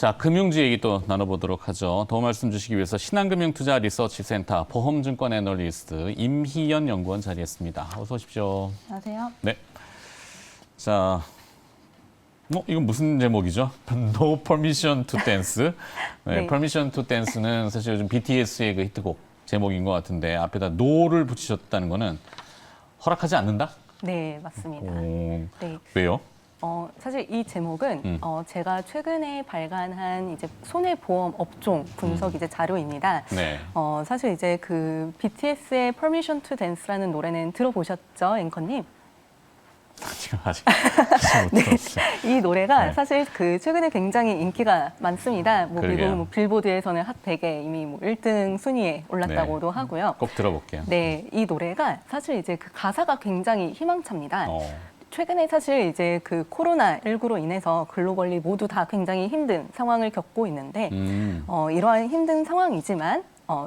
자, 금융주 얘기 또 나눠보도록 하죠. 더 말씀 주시기 위해서 신한금융투자리서치센터 보험증권 애널리스트 임희연 연구원 자리했습니다. 어서 오십시오. 안녕하세요. 네. 자, 이건 무슨 제목이죠? No Permission to Dance. 네, 네. Permission to Dance는 사실 요즘 BTS의 그 히트곡 제목인 것 같은데 앞에다 no를 붙이셨다는 거는 허락하지 않는다? 네, 맞습니다. 네. 네. 왜요? 사실 이 제목은 제가 최근에 발간한 이제 손해보험 업종 분석 이제 자료입니다. 네. 사실 이제 그 BTS의 Permission to Dance라는 노래는 들어보셨죠, 앵커님? 지금 아직 못 들었어요. 이 노래가 네. 사실 그 최근에 굉장히 인기가 많습니다. 뭐 그러게요. 미국 빌보드에서는 핫 100에 이미 뭐 1등 순위에 올랐다고도 하고요. 꼭 들어볼게요. 네, 이 노래가 사실 이제 그 가사가 굉장히 희망찹니다. 어. 최근에 사실 이제 그 코로나19로 인해서 글로벌리 모두 다 굉장히 힘든 상황을 겪고 있는데 이러한 힘든 상황이지만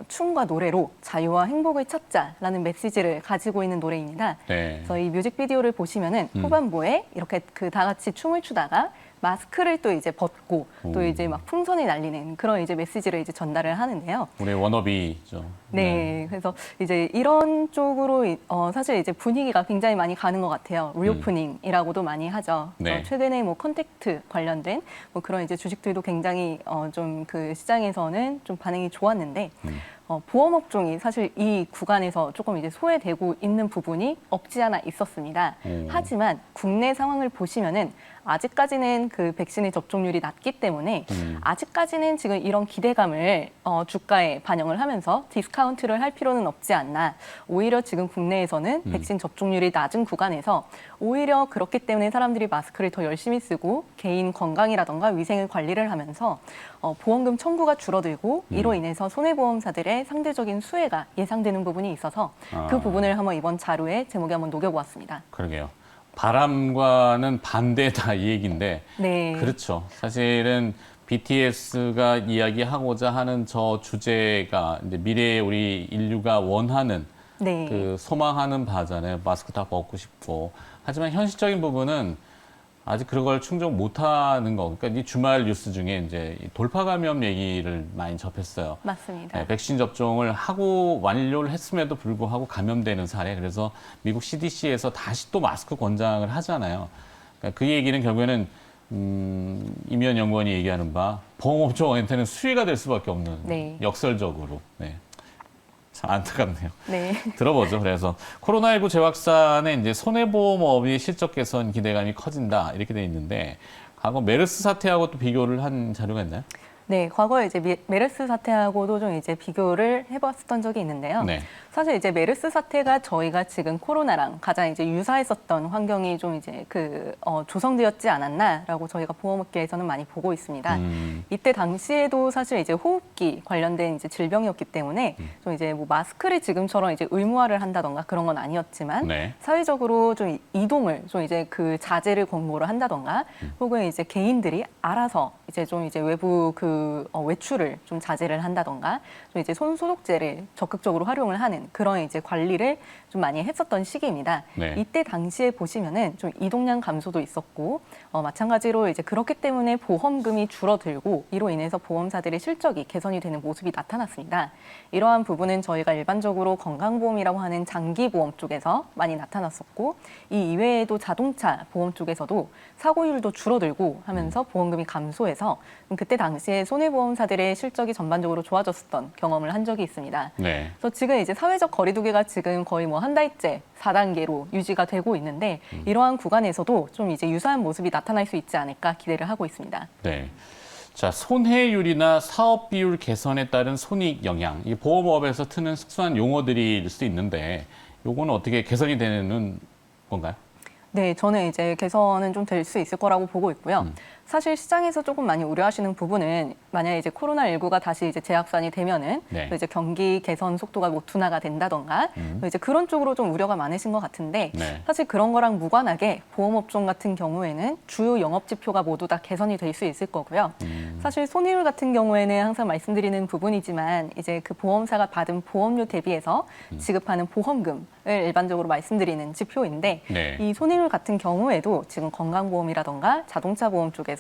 춤과 노래로 자유와 행복을 찾자라는 메시지를 가지고 있는 노래입니다. 네. 그래서 이 뮤직비디오를 보시면은 후반부에 이렇게 그 다 같이 춤을 추다가 마스크를 또 이제 벗고 또 이제 막 풍선을 날리는 그런 이제 메시지를 이제 전달을 하는데요. 우리 워너비죠. 네, 그래서 이제 이런 쪽으로 사실 이제 분위기가 굉장히 많이 가는 것 같아요. 리오프닝이라고도 많이 하죠. 네. 최근에 뭐 컨택트 관련된 뭐 그런 이제 주식들도 굉장히 좀 그 시장에서는 좀 반응이 좋았는데 보험 업종이 사실 이 구간에서 조금 이제 소외되고 있는 부분이 없지 않아 있었습니다. 하지만 국내 상황을 보시면은 아직까지는 그 백신의 접종률이 낮기 때문에 아직까지는 지금 이런 기대감을 주가에 반영을 하면서 디스카운트를 할 필요는 없지 않나. 오히려 지금 국내에서는 백신 접종률이 낮은 구간에서 오히려 그렇기 때문에 사람들이 마스크를 더 열심히 쓰고 개인 건강이라던가 위생을 관리를 하면서 보험금 청구가 줄어들고 이로 인해서 손해보험사들의 상대적인 수혜가 예상되는 부분이 있어서 그 부분을 한번 이번 자료에 제목에 한번 녹여보았습니다. 그러게요. 바람과는 반대다 이 얘기인데 네. 그렇죠. 사실은 BTS가 이야기하고자 하는 저 주제가 이제 미래에 우리 인류가 원하는 네. 그 소망하는 바잖아요. 마스크 다 벗고 싶고. 하지만 현실적인 부분은 아직 그걸 충족 못하는 거. 그러니까 이 주말 뉴스 중에 이제 돌파 감염 얘기를 많이 접했어요. 맞습니다. 네, 백신 접종을 하고 완료를 했음에도 불구하고 감염되는 사례. 그래서 미국 CDC에서 다시 또 마스크 권장을 하잖아요. 그러니까 그 얘기는 결국에는 임현 연구원이 얘기하는 바 보험업종한테는 수혜가 될 수밖에 없는 네. 역설적으로. 네. 참 안타깝네요. 네. 들어보죠. 그래서 코로나19 재확산에 이제 손해보험업의 실적 개선 기대감이 커진다 이렇게 돼 있는데 과거 메르스 사태하고 또 비교를 한 자료가 있나요? 네, 과거에 이제 메르스 사태하고도 좀 이제 비교를 해봤었던 적이 있는데요. 네. 사실 이제 메르스 사태가 저희가 지금 코로나랑 가장 이제 유사했었던 환경이 좀 이제 조성되었지 않았나라고 저희가 보험업계에서는 많이 보고 있습니다. 이때 당시에도 사실 이제 호흡기 관련된 이제 질병이었기 때문에 좀 이제 뭐 마스크를 지금처럼 이제 의무화를 한다던가 그런 건 아니었지만 네. 사회적으로 좀 이동을 좀 이제 그 자제를 권고를 한다던가 혹은 이제 개인들이 알아서 이제 좀 이제 외부 외출을 좀 자제를 한다던가 좀 이제 손 소독제를 적극적으로 활용을 하는 그런 이제 관리를 좀 많이 했었던 시기입니다. 네. 이때 당시에 보시면은 좀 이동량 감소도 있었고 마찬가지로 이제 그렇기 때문에 보험금이 줄어들고 이로 인해서 보험사들의 실적이 개선이 되는 모습이 나타났습니다. 이러한 부분은 저희가 일반적으로 건강보험이라고 하는 장기보험 쪽에서 많이 나타났었고 이 이외에도 자동차 보험 쪽에서도 사고율도 줄어들고 하면서 보험금이 감소해서 그때 당시에 손해보험사들의 실적이 전반적으로 좋아졌었던 경험을 한 적이 있습니다. 네. 그래서 지금 이제 사회적 거리두기가 지금 거의 뭐 한 달째 4단계로 유지가 되고 있는데 이러한 구간에서도 좀 이제 유사한 모습이 나타날 수 있지 않을까 기대를 하고 있습니다. 네. 자, 손해율이나 사업 비율 개선에 따른 손익 영향. 이 보험업에서 트는 특수한 용어들일 수도 있는데 요거는 어떻게 개선이 되는 건가요? 네, 저는 이제 개선은 좀 될 수 있을 거라고 보고 있고요. 사실 시장에서 조금 많이 우려하시는 부분은 만약에 이제 코로나19가 다시 이제 재확산이 되면은 네. 또 이제 경기 개선 속도가 뭐 둔화가 된다던가 또 이제 그런 쪽으로 좀 우려가 많으신 것 같은데 네. 사실 그런 거랑 무관하게 보험업종 같은 경우에는 주요 영업지표가 모두 다 개선이 될 수 있을 거고요. 사실 손해율 같은 경우에는 항상 말씀드리는 부분이지만 이제 그 보험사가 받은 보험료 대비해서 지급하는 보험금을 일반적으로 말씀드리는 지표인데 네. 이 손해율 같은 경우에도 지금 건강보험이라던가 자동차 보험 쪽에서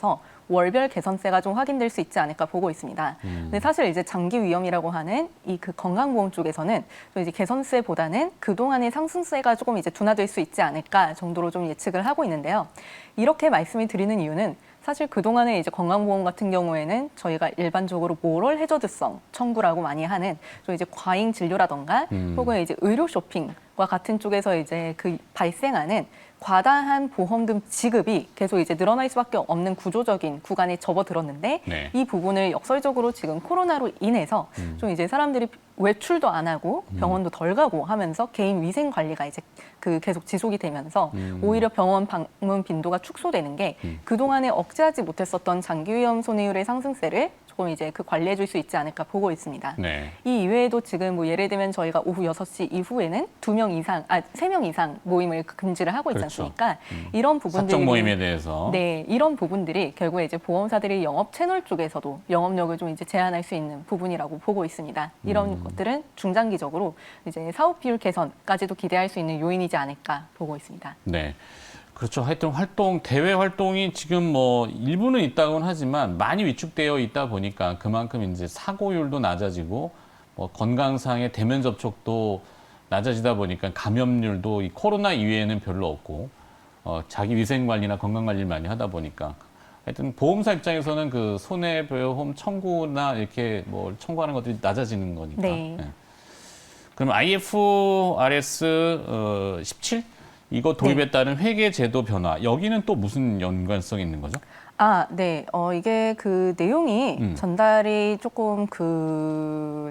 월별 개선세가 좀 확인될 수 있지 않을까 보고 있습니다. 근데 사실 이제 장기 위험이라고 하는 이 그 건강보험 쪽에서는 좀 이제 개선세보다는 그동안의 상승세가 조금 이제 둔화될 수 있지 않을까 정도로 좀 예측을 하고 있는데요. 이렇게 말씀을 드리는 이유는 사실 그동안에 이제 건강보험 같은 경우에는 저희가 일반적으로 모럴 해저드성 청구라고 많이 하는 좀 이제 과잉 진료라던가 혹은 이제 의료 쇼핑과 같은 쪽에서 이제 그 발생하는 과다한 보험금 지급이 계속 이제 늘어날 수밖에 없는 구조적인 구간에 접어들었는데 네. 이 부분을 역설적으로 지금 코로나로 인해서 좀 이제 사람들이 외출도 안 하고 병원도 덜 가고 하면서 개인 위생 관리가 이제 그 계속 지속이 되면서 오히려 병원 방문 빈도가 축소되는 게 그동안에 억제하지 못했었던 장기 위험 손해율의 상승세를 조금 이제 그 관리해 줄 수 있지 않을까 보고 있습니다. 네. 이 이외에도 지금 뭐 예를 들면 저희가 오후 6시 이후에는 3명 이상 모임을 금지를 하고 있지 그렇죠. 않습니까? 이런 부분들이 사적 모임에 대해서 네, 이런 부분들이 결국에 이제 보험사들이 영업 채널 쪽에서도 영업력을 좀 이제 제한할 수 있는 부분이라고 보고 있습니다. 이런 것들은 중장기적으로 이제 사업 비율 개선까지도 기대할 수 있는 요인이지 않을까 보고 있습니다. 네. 그렇죠. 하여튼 대외 활동이 지금 뭐 일부는 있다고는 하지만 많이 위축되어 있다 보니까 그만큼 이제 사고율도 낮아지고 뭐 건강상의 대면 접촉도 낮아지다 보니까 감염률도 이 코로나 이외에는 별로 없고 자기 위생 관리나 건강 관리를 많이 하다 보니까 하여튼 보험사 입장에서는 그 손해보험 청구나 이렇게 뭐 청구하는 것들이 낮아지는 거니까. 네. 네. 그럼 IFRS 17 이거 도입에 따른 회계 제도 변화 여기는 또 무슨 연관성이 있는 거죠? 네. 이게 그 내용이 전달이 조금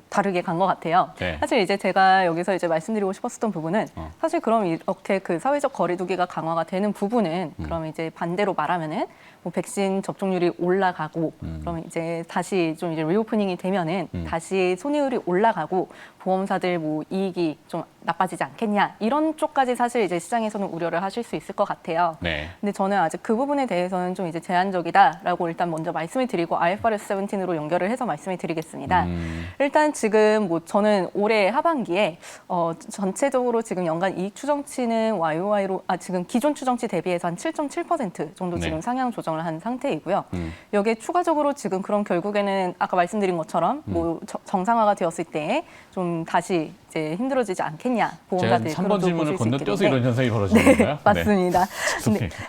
다르게 간 것 같아요. 네. 사실 이제 제가 여기서 이제 말씀드리고 싶었던 부분은 사실 그럼 이렇게 그 사회적 거리두기가 강화가 되는 부분은 그럼 이제 반대로 말하면은 뭐 백신 접종률이 올라가고 그러면 이제 다시 좀 이제 리오프닝이 되면은 다시 손해율이 올라가고 보험사들 뭐 이익이 좀 나빠지지 않겠냐 이런 쪽까지 사실 이제 시장에서는 우려를 하실 수 있을 것 같아요. 네. 근데 저는 아직 그 부분에 대해서는 좀 이제 제한적이다라고 일단 먼저 말씀을 드리고 IFRS 17으로 연결을 해서 말씀을 드리겠습니다. 일단 지금 뭐 저는 올해 하반기에 전체적으로 지금 연간 이익 추정치는 YOY로 지금 기존 추정치 대비해서 한 7.7% 정도 지금 네. 상향 조정을 한 상태이고요. 여기에 추가적으로 지금 그럼 결국에는 아까 말씀드린 것처럼 뭐 정상화가 되었을 때 좀 다시 이제 힘들어지지 않겠냐 제가 보험사들 3번 질문을 보실 수 건너뛰어서 있겠는데. 이런 현상이 벌어지는 건가요? 맞습니다.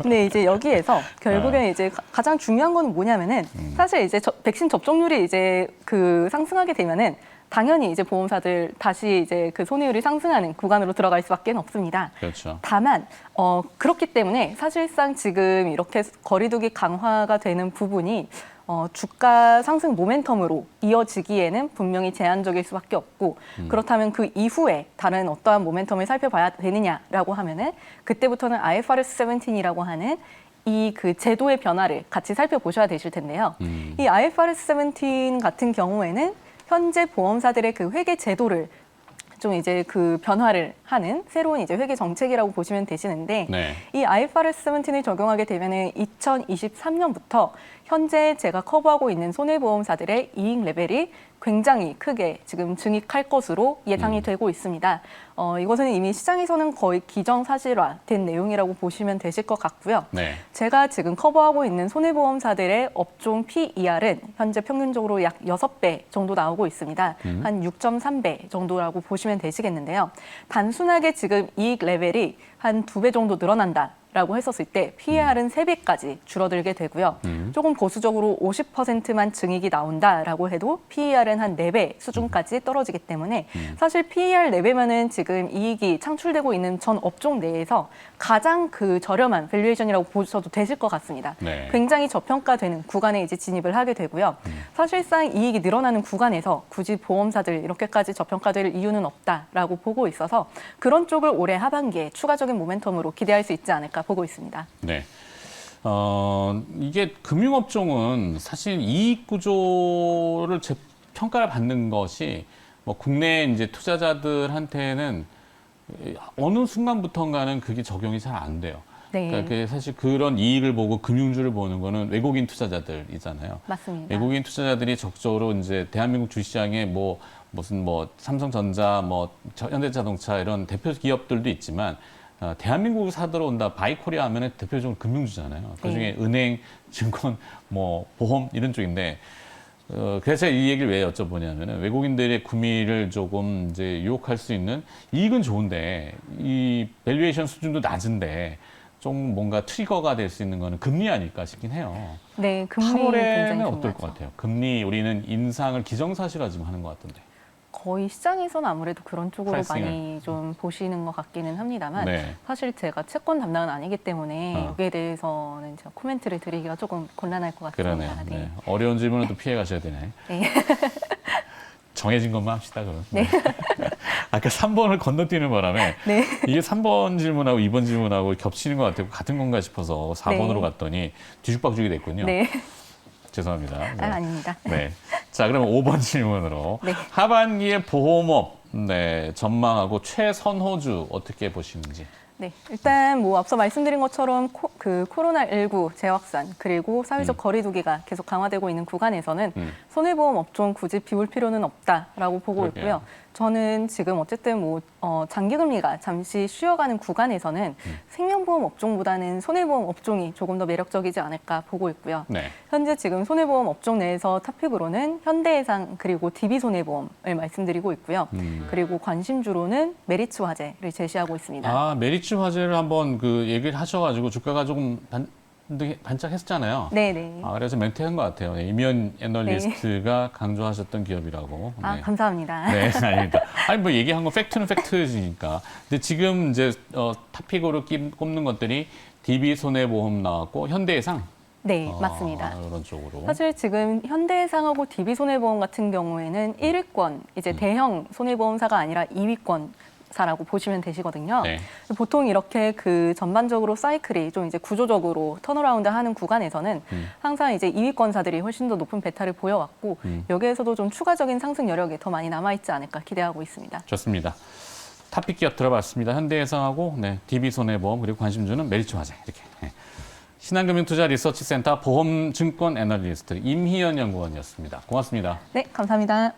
근데 이제 여기에서 결국엔 이제 가장 중요한 건 뭐냐면은 사실 이제 백신 접종률이 이제 그 상승하게 되면은 당연히 이제 보험사들 다시 이제 그 손해율이 상승하는 구간으로 들어갈 수밖에 없습니다. 그렇죠. 다만 그렇기 때문에 사실상 지금 이렇게 거리두기 강화가 되는 부분이 주가 상승 모멘텀으로 이어지기에는 분명히 제한적일 수밖에 없고 그렇다면 그 이후에 다른 어떠한 모멘텀을 살펴봐야 되느냐라고 하면은 그때부터는 IFRS 17이라고 하는 이 그 제도의 변화를 같이 살펴보셔야 되실 텐데요. 이 IFRS 17 같은 경우에는 현재 보험사들의 그 회계 제도를 좀 이제 그 변화를 하는 새로운 이제 회계 정책이라고 보시면 되시는데 네. 이 IFRS 17을 적용하게 되면은 2023년부터 현재 제가 커버하고 있는 손해보험사들의 이익 레벨이 굉장히 크게 지금 증익할 것으로 예상이 되고 있습니다. 이것은 이미 시장에서는 거의 기정사실화된 내용이라고 보시면 되실 것 같고요. 네. 제가 지금 커버하고 있는 손해보험사들의 업종 PER은 현재 평균적으로 약 6배 정도 나오고 있습니다. 한 6.3배 정도라고 보시면 되시겠는데요. 단순하게 지금 이익 레벨이 한 2배 정도 늘어난다. 라고 했었을 때 PER은 3배까지 줄어들게 되고요. 조금 보수적으로 50%만 증익이 나온다라고 해도 PER은 한 4배 수준까지 떨어지기 때문에 사실 PER 4배면은 지금 이익이 창출되고 있는 전 업종 내에서 가장 그 저렴한 밸류에이션이라고 보셔도 되실 것 같습니다. 네. 굉장히 저평가되는 구간에 이제 진입을 하게 되고요. 사실상 이익이 늘어나는 구간에서 굳이 보험사들 이렇게까지 저평가될 이유는 없다라고 보고 있어서 그런 쪽을 올해 하반기에 추가적인 모멘텀으로 기대할 수 있지 않을까 보고 있습니다. 네. 이게 금융업종은 사실 이익 구조를 평가를 받는 것이 뭐 국내 이제 투자자들한테는 어느 순간부터인가는 그게 적용이 잘 안 돼요. 네. 그러니까 그게 사실 그런 이익을 보고 금융주를 보는 거는 외국인 투자자들이잖아요. 맞습니다. 외국인 투자자들이 적극적으로 이제 대한민국 주시장에 무슨 삼성전자, 현대자동차 이런 대표 기업들도 있지만 대한민국 사들어 온다 바이코리아 하면은 대표적으로 금융주잖아요. 그중에 은행, 증권, 뭐 보험 이런 쪽인데 그래서 이 얘기를 왜 여쭤보냐면은 외국인들의 구미를 조금 이제 유혹할 수 있는 이익은 좋은데 이 밸류에이션 수준도 낮은데 좀 뭔가 트리거가 될 수 있는 거는 금리 아닐까 싶긴 해요. 네, 금리 8월에는 굉장히 어떨 중요하죠. 것 같아요? 금리 우리는 인상을 기정사실화 지금 하는 것 같던데. 거의 시장에서는 아무래도 그런 쪽으로 프라이싱을. 많이 좀 보시는 것 같기는 합니다만 네. 사실 제가 채권 담당은 아니기 때문에 어. 여기에 대해서는 제가 코멘트를 드리기가 조금 곤란할 것 그러네. 같습니다. 네. 어려운 질문은 또 피해 가셔야 되네. 네. 정해진 것만 합시다, 그럼. 네. 아까 3번을 건너뛰는 바람에 네. 이게 3번 질문하고 2번 질문하고 겹치는 것 같고 같은 건가 싶어서 4번으로 네. 갔더니 뒤죽박죽이 됐군요. 네. 죄송합니다. 네. 아닙니다. 네. 자, 그럼 5번 질문으로 네. 하반기의 보험업 전망하고 최선호주 어떻게 보시는지. 네, 일단 뭐 앞서 말씀드린 것처럼 코로나19 재확산 그리고 사회적 거리두기가 계속 강화되고 있는 구간에서는 손해보험 업종 굳이 비울 필요는 없다라고 보고 그러게요. 있고요. 저는 지금 어쨌든 뭐 장기금리가 잠시 쉬어가는 구간에서는 생명보험 업종보다는 손해보험 업종이 조금 더 매력적이지 않을까 보고 있고요. 네. 현재 지금 손해보험 업종 내에서 탑픽으로는 현대해상 그리고 DB손해보험을 말씀드리고 있고요. 그리고 관심주로는 메리츠 화재를 제시하고 있습니다. 아, 메리츠 화재를 한번 그 얘기를 하셔가지고 주가가 조금 반짝했었잖아요. 네네. 아, 그래서 멘트한 것 같아요. 이면 애널리스트가 강조하셨던 기업이라고. 아, 네. 감사합니다. 네, 아닙니다. 아니, 뭐 얘기한 건 팩트는 팩트지니까. 근데 지금 이제 탑픽으로 꼽는 것들이 DB 손해보험 나왔고 현대해상. 네, 맞습니다. 이런 쪽으로. 사실 지금 현대해상하고 DB손해보험 같은 경우에는 1위권, 이제 대형 손해보험사가 아니라 2위권 사라고 보시면 되시거든요. 네. 보통 이렇게 그 전반적으로 사이클이 좀 이제 구조적으로 턴어라운드 하는 구간에서는 항상 이제 2위권사들이 훨씬 더 높은 베타를 보여왔고 여기에서도 좀 추가적인 상승 여력이 더 많이 남아있지 않을까 기대하고 있습니다. 좋습니다. 탑픽 기업 들어봤습니다. 현대해상하고 DB 손해보험 그리고 관심주는 메리츠 화재 이렇게. 네. 신한금융투자 리서치센터 보험증권 애널리스트 임희연 연구원이었습니다. 고맙습니다. 네, 감사합니다.